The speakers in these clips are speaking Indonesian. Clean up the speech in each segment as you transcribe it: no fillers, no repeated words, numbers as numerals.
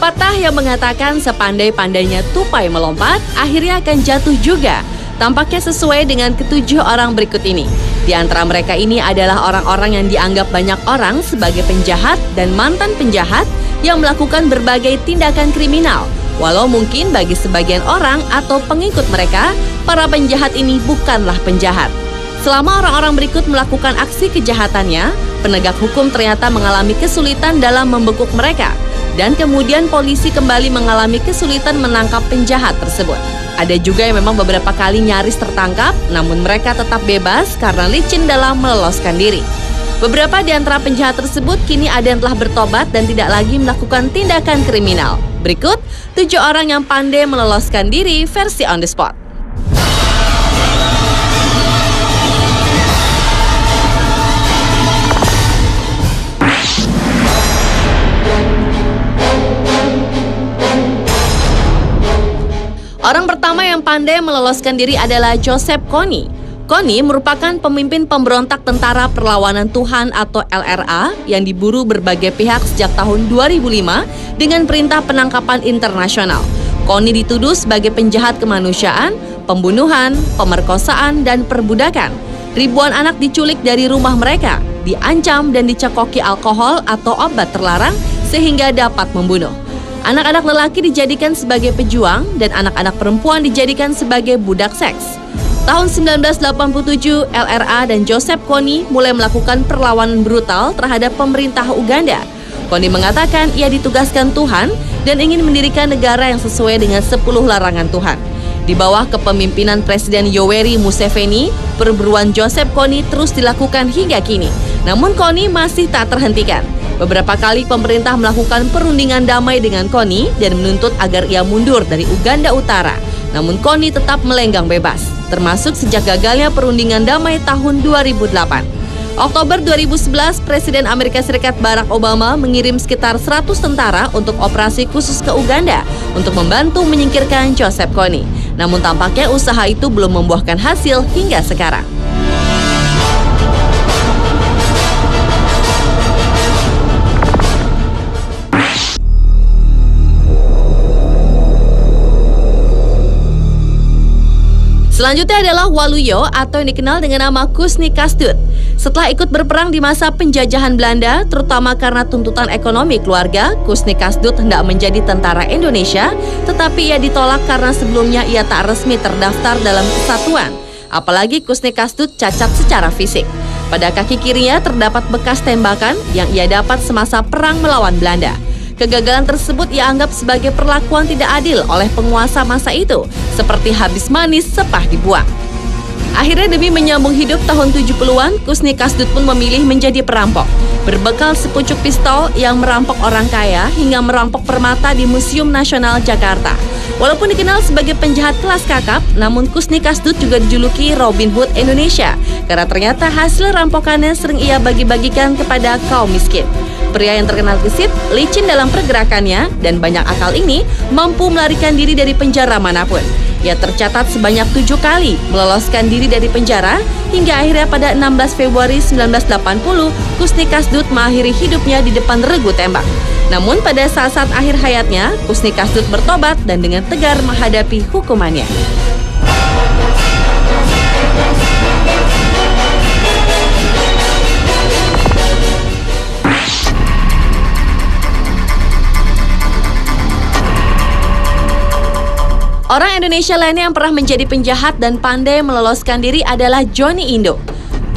Pepatah yang mengatakan sepandai-pandainya tupai melompat, akhirnya akan jatuh juga. Tampaknya sesuai dengan ketujuh orang berikut ini. Di antara mereka ini adalah orang-orang yang dianggap banyak orang sebagai penjahat dan mantan penjahat yang melakukan berbagai tindakan kriminal. Walau mungkin bagi sebagian orang atau pengikut mereka, para penjahat ini bukanlah penjahat. Selama orang-orang berikut melakukan aksi kejahatannya, penegak hukum ternyata mengalami kesulitan dalam membekuk mereka. Dan kemudian polisi kembali mengalami kesulitan menangkap penjahat tersebut. Ada juga yang memang beberapa kali nyaris tertangkap, namun mereka tetap bebas karena licin dalam meloloskan diri. Beberapa di antara penjahat tersebut kini ada yang telah bertobat dan tidak lagi melakukan tindakan kriminal. Berikut 7 orang yang pandai meloloskan diri versi on the spot. Orang pertama yang pandai meloloskan diri adalah Joseph Kony. Kony merupakan pemimpin pemberontak Tentara Perlawanan Tuhan atau LRA yang diburu berbagai pihak sejak tahun 2005 dengan perintah penangkapan internasional. Kony dituduh sebagai penjahat kemanusiaan, pembunuhan, pemerkosaan, dan perbudakan. Ribuan anak diculik dari rumah mereka, diancam dan dicekoki alkohol atau obat terlarang sehingga dapat membunuh. Anak-anak lelaki dijadikan sebagai pejuang dan anak-anak perempuan dijadikan sebagai budak seks. Tahun 1987, LRA dan Joseph Kony mulai melakukan perlawanan brutal terhadap pemerintah Uganda. Kony mengatakan ia ditugaskan Tuhan dan ingin mendirikan negara yang sesuai dengan 10 larangan Tuhan. Di bawah kepemimpinan Presiden Yoweri Museveni, perburuan Joseph Kony terus dilakukan hingga kini. Namun Kony masih tak terhentikan. Beberapa kali pemerintah melakukan perundingan damai dengan Kony dan menuntut agar ia mundur dari Uganda Utara. Namun Kony tetap melenggang bebas, termasuk sejak gagalnya perundingan damai tahun 2008. Oktober 2011, Presiden Amerika Serikat Barack Obama mengirim sekitar 100 tentara untuk operasi khusus ke Uganda untuk membantu menyingkirkan Joseph Kony. Namun tampaknya usaha itu belum membuahkan hasil hingga sekarang. Selanjutnya adalah Waluyo atau yang dikenal dengan nama Kusni Kasdut. Setelah ikut berperang di masa penjajahan Belanda, terutama karena tuntutan ekonomi keluarga, Kusni Kasdut hendak menjadi tentara Indonesia, tetapi ia ditolak karena sebelumnya ia tak resmi terdaftar dalam kesatuan. Apalagi Kusni Kasdut cacat secara fisik. Pada kaki kirinya terdapat bekas tembakan yang ia dapat semasa perang melawan Belanda. Kegagalan tersebut ia anggap sebagai perlakuan tidak adil oleh penguasa masa itu, seperti habis manis sepah dibuang. Akhirnya demi menyambung hidup tahun 70-an, Kusni Kasdut pun memilih menjadi perampok. Berbekal sepucuk pistol yang merampok orang kaya hingga merampok permata di Museum Nasional Jakarta. Walaupun dikenal sebagai penjahat kelas kakap, namun Kusni Kasdut juga dijuluki Robin Hood Indonesia karena ternyata hasil rampokannya sering ia bagi-bagikan kepada kaum miskin. Pria yang terkenal gesit, licin dalam pergerakannya, dan banyak akal ini mampu melarikan diri dari penjara manapun. Ia tercatat sebanyak 7 kali meloloskan diri dari penjara, hingga akhirnya pada 16 Februari 1980, Kusni Kasdut mengakhiri hidupnya di depan regu tembak. Namun pada saat-saat akhir hayatnya, Kusni Kasdut bertobat dan dengan tegar menghadapi hukumannya. Orang Indonesia lainnya yang pernah menjadi penjahat dan pandai meloloskan diri adalah Johnny Indo.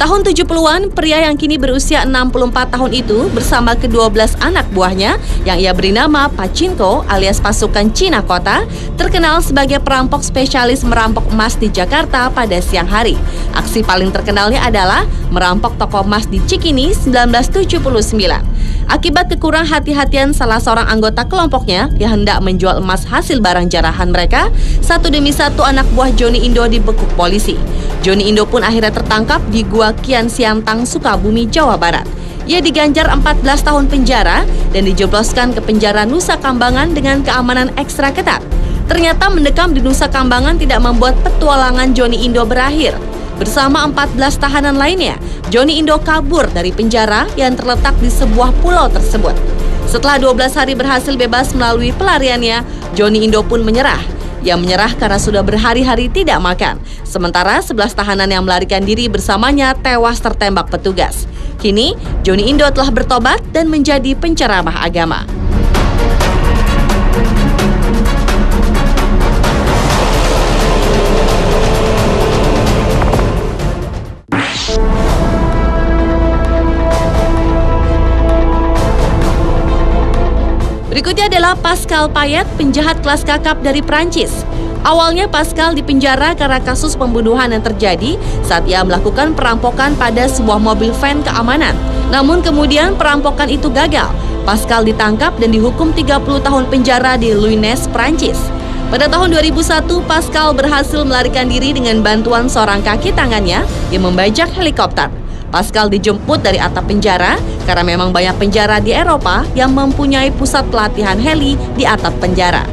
Tahun 70-an, pria yang kini berusia 64 tahun itu bersama ke-12 anak buahnya yang ia beri nama Pachinko alias pasukan Cina Kota, terkenal sebagai perampok spesialis merampok emas di Jakarta pada siang hari. Aksi paling terkenalnya adalah merampok toko emas di Cikini 1979. Akibat kekurang hati-hatian salah seorang anggota kelompoknya yang hendak menjual emas hasil barang jarahan mereka, satu demi satu anak buah Johnny Indo dibekuk polisi. Johnny Indo pun akhirnya tertangkap di Gua Kian Siantang, Sukabumi, Jawa Barat. Ia diganjar 14 tahun penjara dan dijebloskan ke penjara Nusa Kambangan dengan keamanan ekstra ketat. Ternyata mendekam di Nusa Kambangan tidak membuat petualangan Johnny Indo berakhir. Bersama 14 tahanan lainnya, Johnny Indo kabur dari penjara yang terletak di sebuah pulau tersebut. Setelah 12 hari berhasil bebas melalui pelariannya, Johnny Indo pun menyerah. Ia menyerah karena sudah berhari-hari tidak makan. Sementara 11 tahanan yang melarikan diri bersamanya tewas tertembak petugas. Kini, Johnny Indo telah bertobat dan menjadi penceramah agama. Berikutnya adalah Pascal Payet, penjahat kelas kakap dari Prancis. Awalnya Pascal dipenjara karena kasus pembunuhan yang terjadi saat ia melakukan perampokan pada sebuah mobil van keamanan. Namun kemudian perampokan itu gagal. Pascal ditangkap dan dihukum 30 tahun penjara di Luynes, Prancis. Pada tahun 2001, Pascal berhasil melarikan diri dengan bantuan seorang kaki tangannya yang membajak helikopter. Pascal dijemput dari atap penjara karena memang banyak penjara di Eropa yang mempunyai pusat pelatihan heli di atap penjara.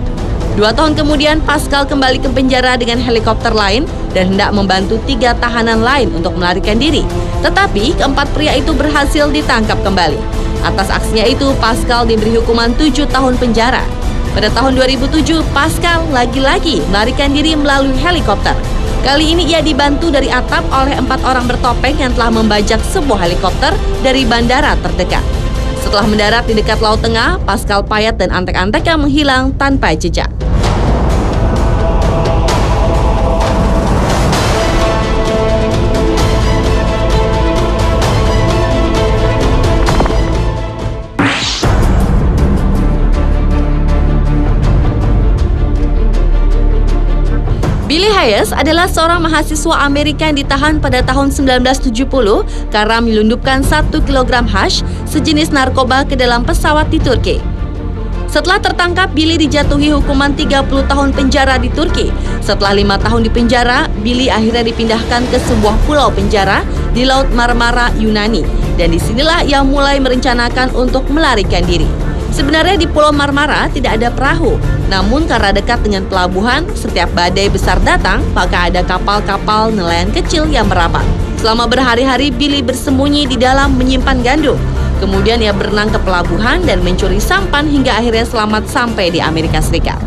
2 tahun kemudian Pascal kembali ke penjara dengan helikopter lain dan hendak membantu 3 tahanan lain untuk melarikan diri. Tetapi keempat pria itu berhasil ditangkap kembali. Atas aksinya itu Pascal diberi hukuman 7 tahun penjara. Pada tahun 2007 Pascal lagi-lagi melarikan diri melalui helikopter. Kali ini ia dibantu dari atap oleh 4 orang bertopeng yang telah membajak sebuah helikopter dari bandara terdekat. Setelah mendarat di dekat Laut Tengah, Pascal Payet dan antek-anteknya menghilang tanpa jejak. Billy Hayes adalah seorang mahasiswa Amerika yang ditahan pada tahun 1970 karena menyelundupkan 1 kg hash sejenis narkoba ke dalam pesawat di Turki. Setelah tertangkap, Billy dijatuhi hukuman 30 tahun penjara di Turki. Setelah 5 tahun di penjara, Billy akhirnya dipindahkan ke sebuah pulau penjara di Laut Marmara, Yunani. Dan disinilah ia mulai merencanakan untuk melarikan diri. Sebenarnya di Pulau Marmara tidak ada perahu, namun karena dekat dengan pelabuhan, setiap badai besar datang, maka ada kapal-kapal nelayan kecil yang merapat. Selama berhari-hari, Billy bersembunyi di dalam menyimpan gandum. Kemudian ia berenang ke pelabuhan dan mencuri sampan hingga akhirnya selamat sampai di Amerika Serikat.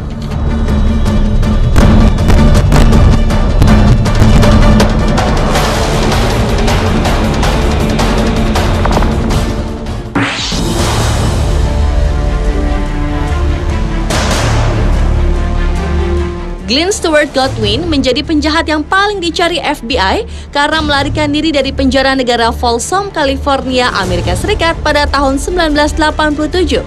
Glenn Stewart Godwin menjadi penjahat yang paling dicari FBI karena melarikan diri dari penjara negara Folsom, California, Amerika Serikat pada tahun 1987.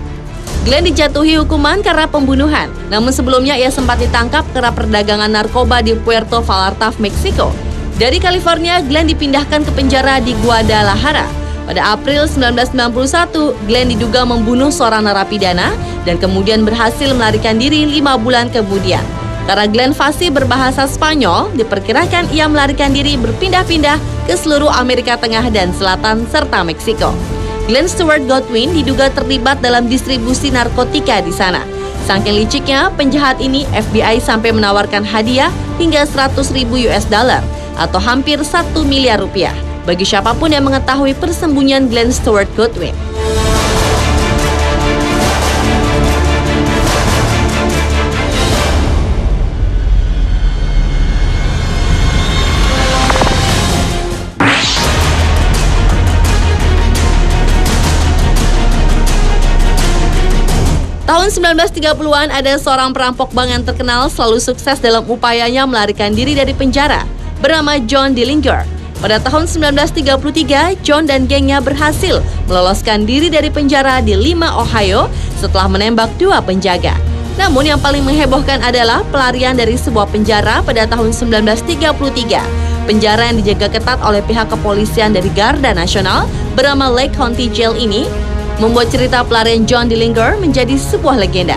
Glenn dijatuhi hukuman karena pembunuhan, namun sebelumnya ia sempat ditangkap karena perdagangan narkoba di Puerto Vallarta, Meksiko. Dari California, Glenn dipindahkan ke penjara di Guadalajara. Pada April 1991, Glenn diduga membunuh seorang narapidana dan kemudian berhasil melarikan diri 5 bulan kemudian. Karena Glenn fasih berbahasa Spanyol, diperkirakan ia melarikan diri berpindah-pindah ke seluruh Amerika Tengah dan Selatan serta Meksiko. Glenn Stewart Godwin diduga terlibat dalam distribusi narkotika di sana. Saking liciknya, penjahat ini FBI sampai menawarkan hadiah hingga 100.000 US dollar atau hampir 1 miliar rupiah bagi siapapun yang mengetahui persembunyian Glenn Stewart Godwin. Tahun 1930-an ada seorang perampok bank yang terkenal selalu sukses dalam upayanya melarikan diri dari penjara, bernama John Dillinger. Pada tahun 1933, John dan gengnya berhasil meloloskan diri dari penjara di Lima, Ohio setelah menembak 2 penjaga. Namun yang paling menghebohkan adalah pelarian dari sebuah penjara pada tahun 1933. Penjara yang dijaga ketat oleh pihak kepolisian dari Garda Nasional bernama Lake County Jail ini membuat cerita pelarian John Dillinger menjadi sebuah legenda.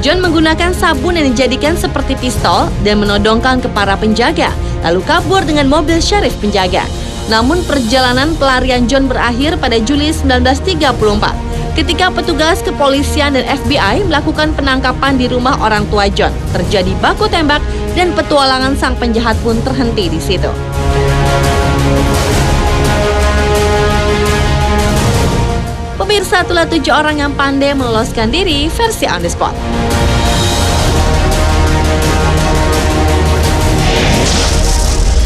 John menggunakan sabun yang dijadikan seperti pistol dan menodongkan ke para penjaga, lalu kabur dengan mobil sheriff penjaga. Namun perjalanan pelarian John berakhir pada Juli 1934, ketika petugas kepolisian dan FBI melakukan penangkapan di rumah orang tua John. Terjadi baku tembak dan petualangan sang penjahat pun terhenti di situ. Pemirsa, itulah 7 orang yang pandai meloloskan diri versi On The Spot.